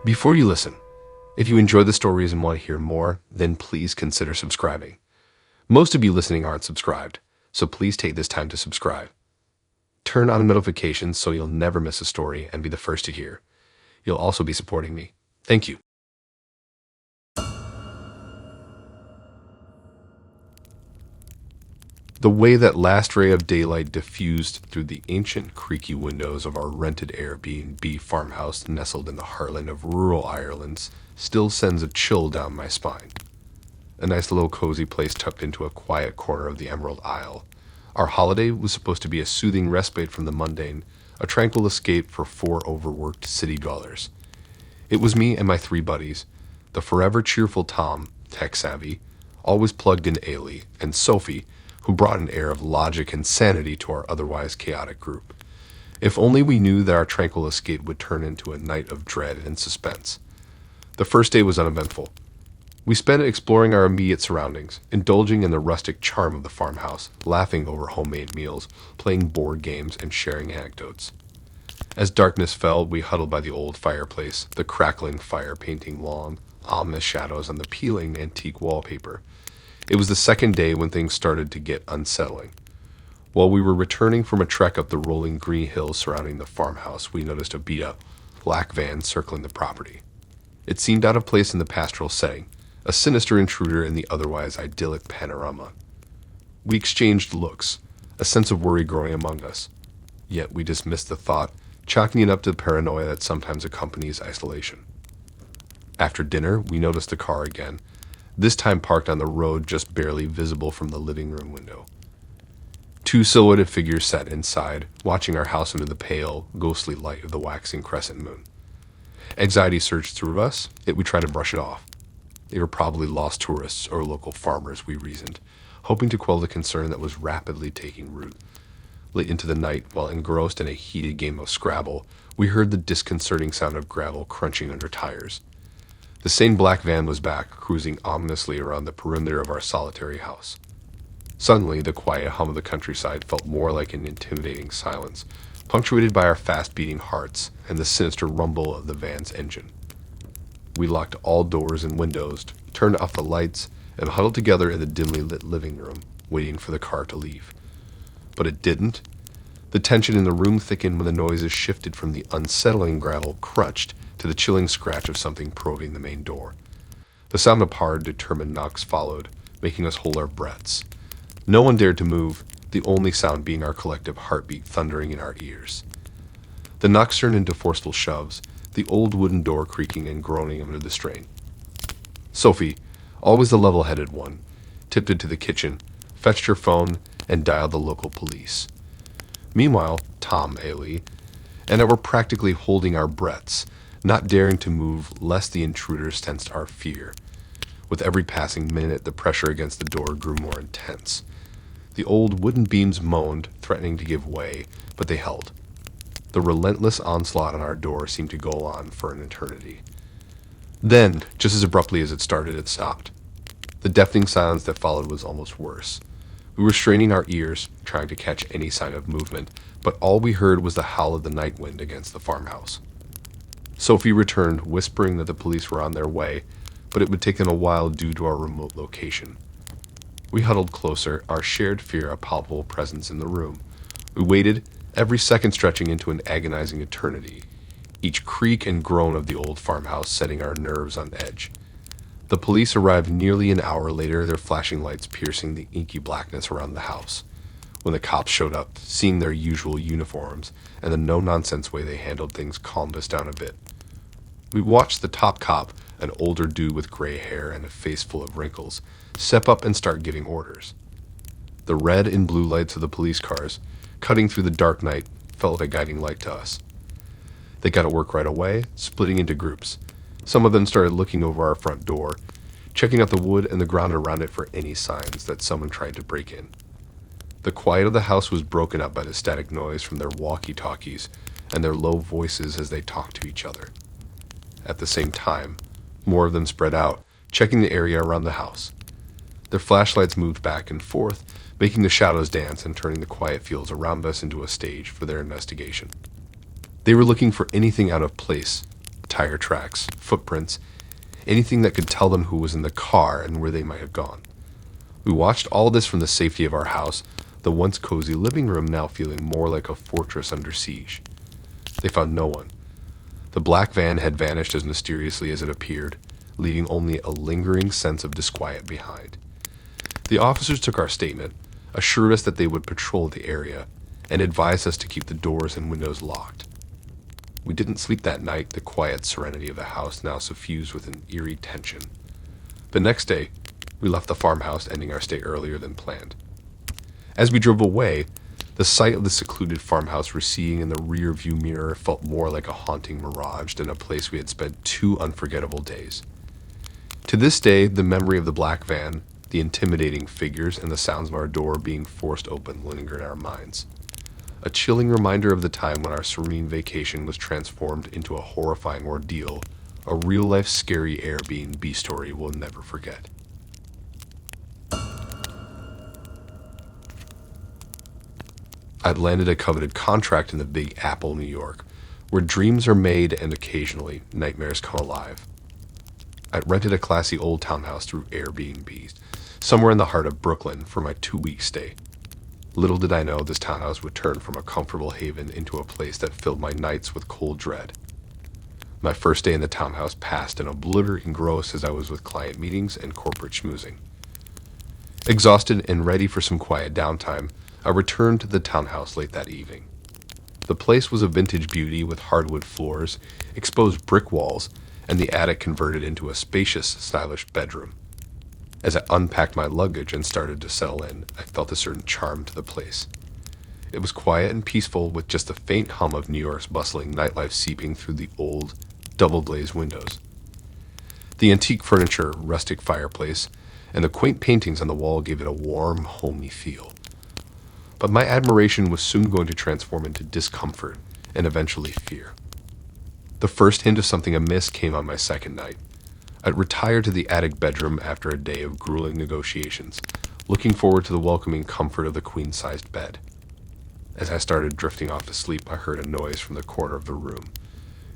Before you listen, if you enjoy the stories and want to hear more, then please consider subscribing. Most of you listening aren't subscribed, so please take this time to subscribe. Turn on notifications so you'll never miss a story and be the first to hear. You'll also be supporting me. Thank you. The way that last ray of daylight diffused through the ancient creaky windows of our rented Airbnb farmhouse nestled in the heartland of rural Ireland still sends a chill down my spine. A nice little cozy place tucked into a quiet corner of the Emerald Isle. Our holiday was supposed to be a soothing respite from the mundane, a tranquil escape for 4 overworked city dwellers. It was me and my 3 buddies, the forever cheerful Tom, tech-savvy, always plugged-in Ailey, and Sophie, who brought an air of logic and sanity to our otherwise chaotic group. If only we knew that our tranquil escape would turn into a night of dread and suspense. The first day was uneventful. We spent it exploring our immediate surroundings, indulging in the rustic charm of the farmhouse, laughing over homemade meals, playing board games, and sharing anecdotes. As darkness fell, we huddled by the old fireplace, the crackling fire painting long, ominous shadows on the peeling antique wallpaper. It was the second day when things started to get unsettling. While we were returning from a trek up the rolling green hills surrounding the farmhouse, we noticed a beat-up, black van circling the property. It seemed out of place in the pastoral setting, a sinister intruder in the otherwise idyllic panorama. We exchanged looks, a sense of worry growing among us. Yet we dismissed the thought, chalking it up to the paranoia that sometimes accompanies isolation. After dinner, we noticed the car again, this time parked on the road just barely visible from the living room window. 2 silhouetted figures sat inside, watching our house under the pale, ghostly light of the waxing crescent moon. Anxiety surged through us, yet we tried to brush it off. They were probably lost tourists or local farmers, we reasoned, hoping to quell the concern that was rapidly taking root. Late into the night, while engrossed in a heated game of Scrabble, we heard the disconcerting sound of gravel crunching under tires. The same black van was back, cruising ominously around the perimeter of our solitary house. Suddenly, the quiet hum of the countryside felt more like an intimidating silence, punctuated by our fast-beating hearts and the sinister rumble of the van's engine. We locked all doors and windows, turned off the lights, and huddled together in the dimly lit living room, waiting for the car to leave. But it didn't. The tension in the room thickened when the noises shifted from the unsettling gravel crutched to the chilling scratch of something probing the main door. The sound of hard, determined knocks followed, making us hold our breaths. No one dared to move, the only sound being our collective heartbeat thundering in our ears. The knocks turned into forceful shoves, the old wooden door creaking and groaning under the strain. Sophie, always the level-headed one, tiptoed to the kitchen, fetched her phone, and dialed the local police. Meanwhile, Tom, Ailey, and I were practically holding our breaths, not daring to move lest the intruders sensed our fear. With every passing minute, the pressure against the door grew more intense. The old wooden beams moaned, threatening to give way, but they held. The relentless onslaught on our door seemed to go on for an eternity. Then, just as abruptly as it started, it stopped. The deafening silence that followed was almost worse. We were straining our ears, trying to catch any sign of movement, but all we heard was the howl of the night wind against the farmhouse. Sophie returned, whispering that the police were on their way, but it would take them a while due to our remote location. We huddled closer, our shared fear a palpable presence in the room. We waited, every second stretching into an agonizing eternity, each creak and groan of the old farmhouse setting our nerves on edge. The police arrived nearly an hour later, their flashing lights piercing the inky blackness around the house. When the cops showed up, seeing their usual uniforms and the no-nonsense way they handled things calmed us down a bit. We watched the top cop, an older dude with gray hair and a face full of wrinkles, step up and start giving orders. The red and blue lights of the police cars, cutting through the dark night, felt like a guiding light to us. They got to work right away, splitting into groups. Some of them started looking over our front door, checking out the wood and the ground around it for any signs that someone tried to break in. The quiet of the house was broken up by the static noise from their walkie-talkies and their low voices as they talked to each other. At the same time, more of them spread out, checking the area around the house. Their flashlights moved back and forth, making the shadows dance and turning the quiet fields around us into a stage for their investigation. They were looking for anything out of place, tire tracks, footprints, anything that could tell them who was in the car and where they might have gone. We watched all this from the safety of our house, the once cozy living room now feeling more like a fortress under siege. They found no one. The black van had vanished as mysteriously as it appeared, leaving only a lingering sense of disquiet behind. The officers took our statement, assured us that they would patrol the area, and advised us to keep the doors and windows locked. We didn't sleep that night, the quiet serenity of the house now suffused with an eerie tension. The next day, we left the farmhouse, ending our stay earlier than planned. As we drove away, the sight of the secluded farmhouse receding in the rear view mirror felt more like a haunting mirage than a place we had spent 2 unforgettable days. To this day, the memory of the black van, the intimidating figures, and the sounds of our door being forced open linger in our minds. A chilling reminder of the time when our serene vacation was transformed into a horrifying ordeal, a real-life scary Airbnb story we'll never forget. I'd landed a coveted contract in the Big Apple, New York, where dreams are made and occasionally nightmares come alive. I'd rented a classy old townhouse through Airbnb, somewhere in the heart of Brooklyn, for my 2-week stay. Little did I know this townhouse would turn from a comfortable haven into a place that filled my nights with cold dread. My first day in the townhouse passed in oblivion and gross as I was with client meetings and corporate schmoozing. Exhausted and ready for some quiet downtime, I returned to the townhouse late that evening. The place was a vintage beauty with hardwood floors, exposed brick walls, and the attic converted into a spacious, stylish bedroom. As I unpacked my luggage and started to settle in, I felt a certain charm to the place. It was quiet and peaceful, with just the faint hum of New York's bustling nightlife seeping through the old, double-glazed windows. The antique furniture, rustic fireplace, and the quaint paintings on the wall gave it a warm, homey feel. But my admiration was soon going to transform into discomfort and eventually fear. The first hint of something amiss came on my second night. I'd retired to the attic bedroom after a day of grueling negotiations, looking forward to the welcoming comfort of the queen-sized bed. As I started drifting off to sleep, I heard a noise from the corner of the room.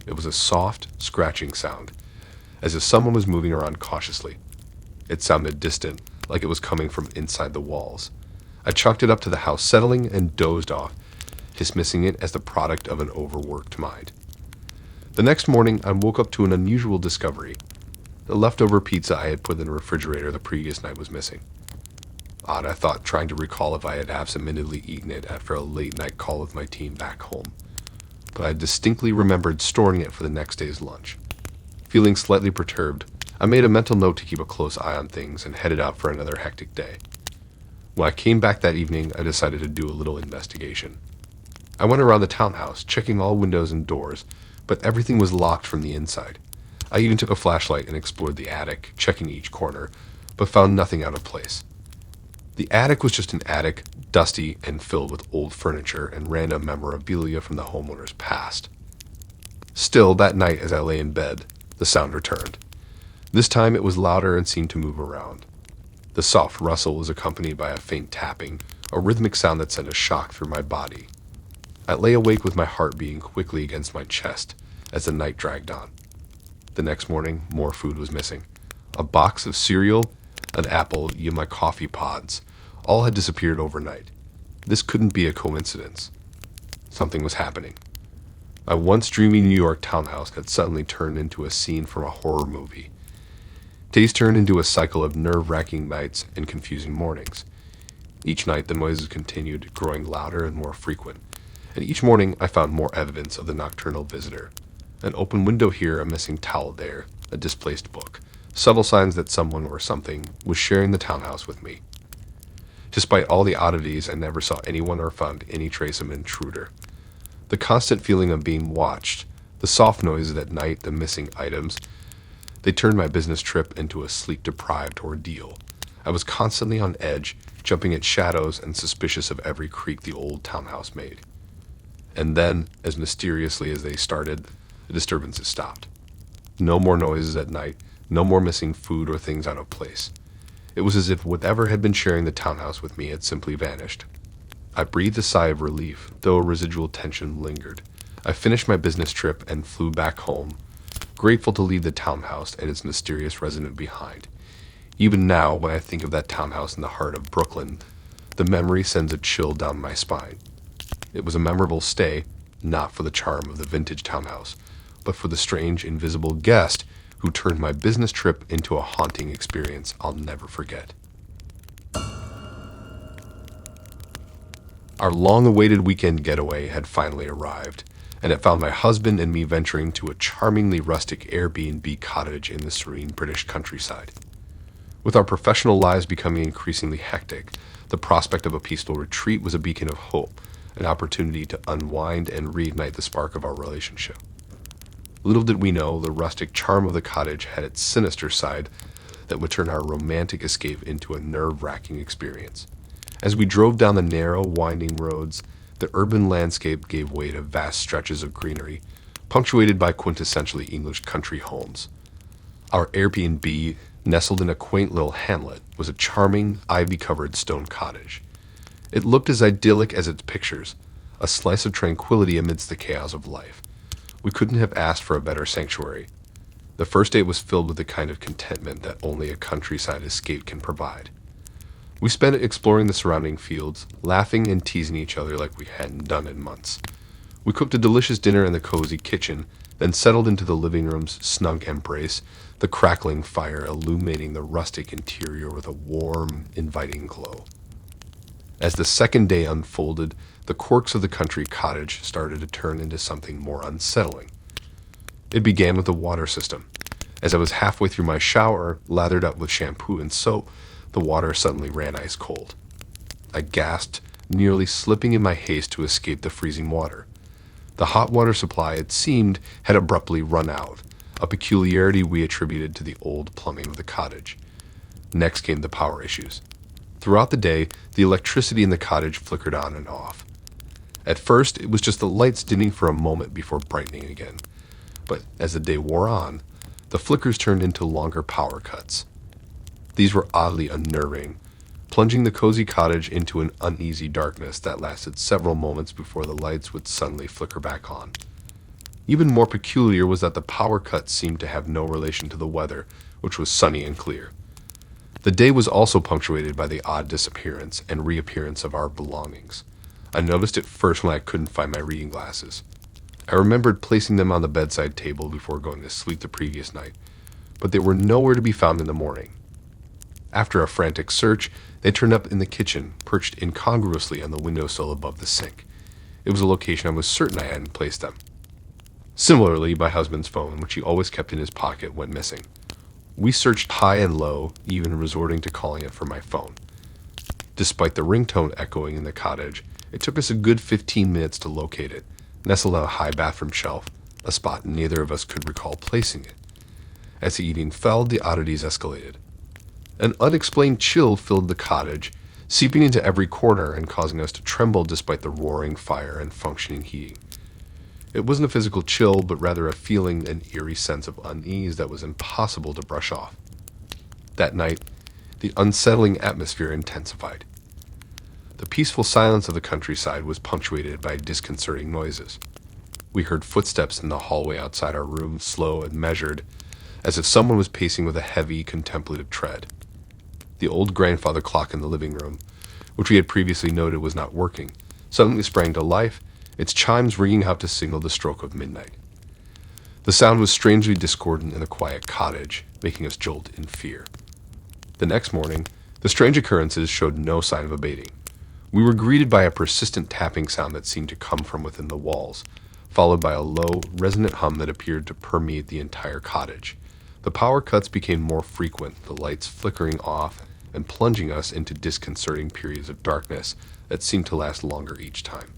It was a soft, scratching sound, as if someone was moving around cautiously. It sounded distant, like it was coming from inside the walls. I chalked it up to the house settling and dozed off, dismissing it as the product of an overworked mind. The next morning, I woke up to an unusual discovery. The leftover pizza I had put in the refrigerator the previous night was missing. Odd, I thought, trying to recall if I had absentmindedly eaten it after a late-night call with my team back home. But I distinctly remembered storing it for the next day's lunch. Feeling slightly perturbed, I made a mental note to keep a close eye on things and headed out for another hectic day. When I came back that evening, I decided to do a little investigation. I went around the townhouse, checking all windows and doors, but everything was locked from the inside. I even took a flashlight and explored the attic, checking each corner, but found nothing out of place. The attic was just an attic, dusty and filled with old furniture and random memorabilia from the homeowner's past. Still, that night as I lay in bed, the sound returned. This time it was louder and seemed to move around. The soft rustle was accompanied by a faint tapping, a rhythmic sound that sent a shock through my body. I lay awake with my heart beating quickly against my chest as the night dragged on. The next morning, more food was missing. A box of cereal, an apple, even my coffee pods, all had disappeared overnight. This couldn't be a coincidence. Something was happening. My once dreamy New York townhouse had suddenly turned into a scene from a horror movie. Days turned into a cycle of nerve-wracking nights and confusing mornings. Each night the noises continued, growing louder and more frequent, and each morning I found more evidence of the nocturnal visitor. An open window here, a missing towel there, a displaced book, subtle signs that someone or something was sharing the townhouse with me. Despite all the oddities, I never saw anyone or found any trace of an intruder. The constant feeling of being watched, the soft noises at night, the missing items, they turned my business trip into a sleep-deprived ordeal. I was constantly on edge, jumping at shadows and suspicious of every creak the old townhouse made. And then, as mysteriously as they started, the disturbances stopped. No more noises at night, no more missing food or things out of place. It was as if whatever had been sharing the townhouse with me had simply vanished. I breathed a sigh of relief, though a residual tension lingered. I finished my business trip and flew back home, grateful to leave the townhouse and its mysterious resident behind. Even now, when I think of that townhouse in the heart of Brooklyn, the memory sends a chill down my spine. It was a memorable stay, not for the charm of the vintage townhouse, but for the strange, invisible guest who turned my business trip into a haunting experience I'll never forget. Our long-awaited weekend getaway had finally arrived, and it found my husband and me venturing to a charmingly rustic Airbnb cottage in the serene British countryside. With our professional lives becoming increasingly hectic, the prospect of a peaceful retreat was a beacon of hope, an opportunity to unwind and reignite the spark of our relationship. Little did we know, the rustic charm of the cottage had its sinister side that would turn our romantic escape into a nerve-wracking experience. As we drove down the narrow, winding roads, the urban landscape gave way to vast stretches of greenery, punctuated by quintessentially English country homes. Our Airbnb, nestled in a quaint little hamlet, was a charming, ivy-covered stone cottage. It looked as idyllic as its pictures, a slice of tranquility amidst the chaos of life. We couldn't have asked for a better sanctuary. The first day was filled with the kind of contentment that only a countryside escape can provide. We spent it exploring the surrounding fields, laughing and teasing each other like we hadn't done in months. We cooked a delicious dinner in the cozy kitchen, then settled into the living room's snug embrace, the crackling fire illuminating the rustic interior with a warm, inviting glow. As the second day unfolded, the quirks of the country cottage started to turn into something more unsettling. It began with the water system. As I was halfway through my shower, lathered up with shampoo and soap, the water suddenly ran ice cold. I gasped, nearly slipping in my haste to escape the freezing water. The hot water supply, it seemed, had abruptly run out, a peculiarity we attributed to the old plumbing of the cottage. Next came the power issues. Throughout the day, the electricity in the cottage flickered on and off. At first, it was just the lights dimming for a moment before brightening again. But as the day wore on, the flickers turned into longer power cuts. These were oddly unnerving, plunging the cozy cottage into an uneasy darkness that lasted several moments before the lights would suddenly flicker back on. Even more peculiar was that the power cuts seemed to have no relation to the weather, which was sunny and clear. The day was also punctuated by the odd disappearance and reappearance of our belongings. I noticed it first when I couldn't find my reading glasses. I remembered placing them on the bedside table before going to sleep the previous night, but they were nowhere to be found in the morning. After a frantic search, they turned up in the kitchen, perched incongruously on the windowsill above the sink. It was a location I was certain I hadn't placed them. Similarly, my husband's phone, which he always kept in his pocket, went missing. We searched high and low, even resorting to calling it for my phone. Despite the ringtone echoing in the cottage, it took us a good 15 minutes to locate it, nestled on a high bathroom shelf, a spot neither of us could recall placing it. As the evening fell, the oddities escalated. An unexplained chill filled the cottage, seeping into every corner and causing us to tremble despite the roaring fire and functioning heating. It wasn't a physical chill, but rather a feeling, an eerie sense of unease that was impossible to brush off. That night, the unsettling atmosphere intensified. The peaceful silence of the countryside was punctuated by disconcerting noises. We heard footsteps in the hallway outside our room, slow and measured, as if someone was pacing with a heavy, contemplative tread. The old grandfather clock in the living room, which we had previously noted was not working, suddenly sprang to life, its chimes ringing out to signal the stroke of midnight. The sound was strangely discordant in the quiet cottage, making us jolt in fear. The next morning, the strange occurrences showed no sign of abating. We were greeted by a persistent tapping sound that seemed to come from within the walls, followed by a low, resonant hum that appeared to permeate the entire cottage. The power cuts became more frequent, the lights flickering off and plunging us into disconcerting periods of darkness that seemed to last longer each time.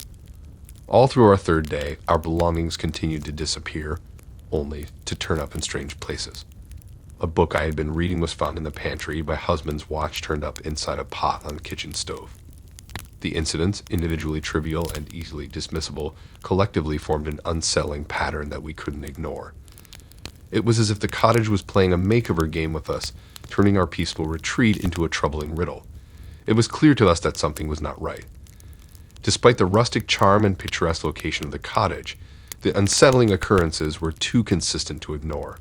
All through our third day, our belongings continued to disappear, only to turn up in strange places. A book I had been reading was found in the pantry, my husband's watch turned up inside a pot on the kitchen stove. The incidents, individually trivial and easily dismissible, collectively formed an unsettling pattern that we couldn't ignore. It was as if the cottage was playing a makeover game with us, turning our peaceful retreat into a troubling riddle. It was clear to us that something was not right. Despite the rustic charm and picturesque location of the cottage, The unsettling occurrences were too consistent to ignore.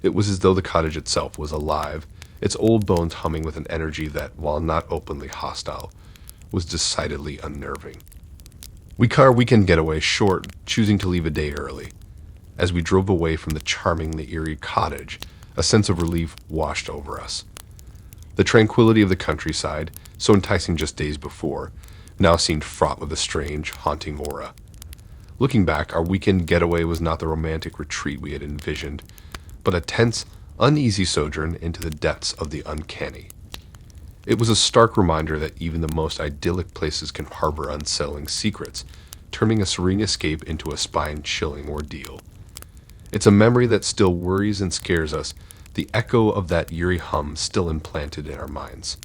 It was as though the cottage itself was alive, its old bones humming with an energy that, while not openly hostile, was decidedly unnerving. We cut our weekend getaway short, choosing to leave a day early. As we drove away from the charmingly eerie cottage, a sense of relief washed over us. The tranquility of the countryside, so enticing just days before, now seemed fraught with a strange, haunting aura. Looking back, our weekend getaway was not the romantic retreat we had envisioned, but a tense, uneasy sojourn into the depths of the uncanny. It was a stark reminder that even the most idyllic places can harbor unsettling secrets, turning a serene escape into a spine-chilling ordeal. It's a memory that still worries and scares us, the echo of that eerie hum still implanted in our minds.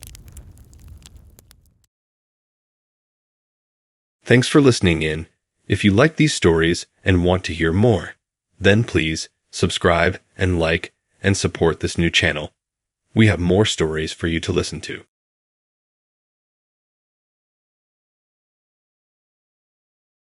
Thanks for listening in. If you like these stories and want to hear more, then please subscribe and like and support this new channel. We have more stories for you to listen to.